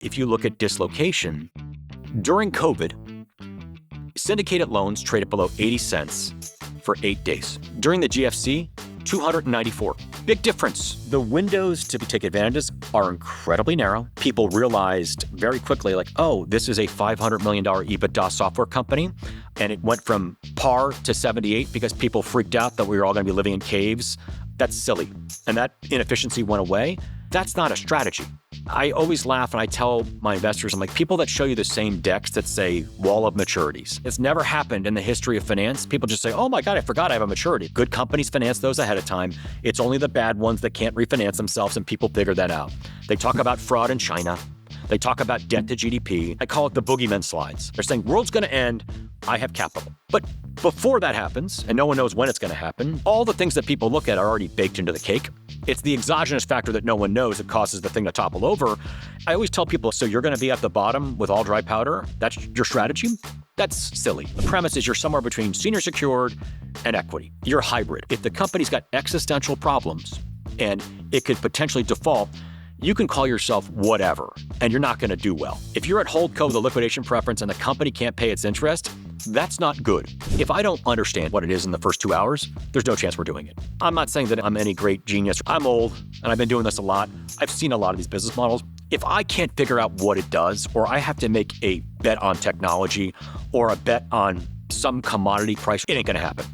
If you look at dislocation, during COVID, syndicated loans traded below 80 cents for 8 days. During the GFC, 294. Big difference. The windows to take advantages are incredibly narrow. People realized very quickly, like, oh, this is a $500 million EBITDA software company. And it went from par to 78 because people freaked out that we were all going to be living in caves. That's silly. And that inefficiency went away. That's not a strategy. I always laugh and I tell my investors, I'm like, people that show you the same decks that say wall of maturities. It's never happened in the history of finance. People just say, oh my God, I forgot I have a maturity. Good companies finance those ahead of time. It's only the bad ones that can't refinance themselves, and people figure that out. They talk about fraud in China. They talk about debt to GDP. I call it the boogeyman slides. They're saying, world's going to end. I have capital. But before that happens, and no one knows when it's going to happen, all the things that people look at are already baked into the cake. It's the exogenous factor that no one knows that causes the thing to topple over. I always tell people, so you're going to be at the bottom with all dry powder? That's your strategy? That's silly. The premise is you're somewhere between senior secured and equity. You're a hybrid. If the company's got existential problems and it could potentially default, you can call yourself whatever, and you're not going to do well. If you're at holdco with a liquidation preference and the company can't pay its interest, that's not good. If I don't understand what it is in the first 2 hours, there's no chance we're doing it. I'm not saying that I'm any great genius. I'm old, and I've been doing this a lot. I've seen a lot of these business models. If I can't figure out what it does, or I have to make a bet on technology or a bet on some commodity price, it ain't going to happen.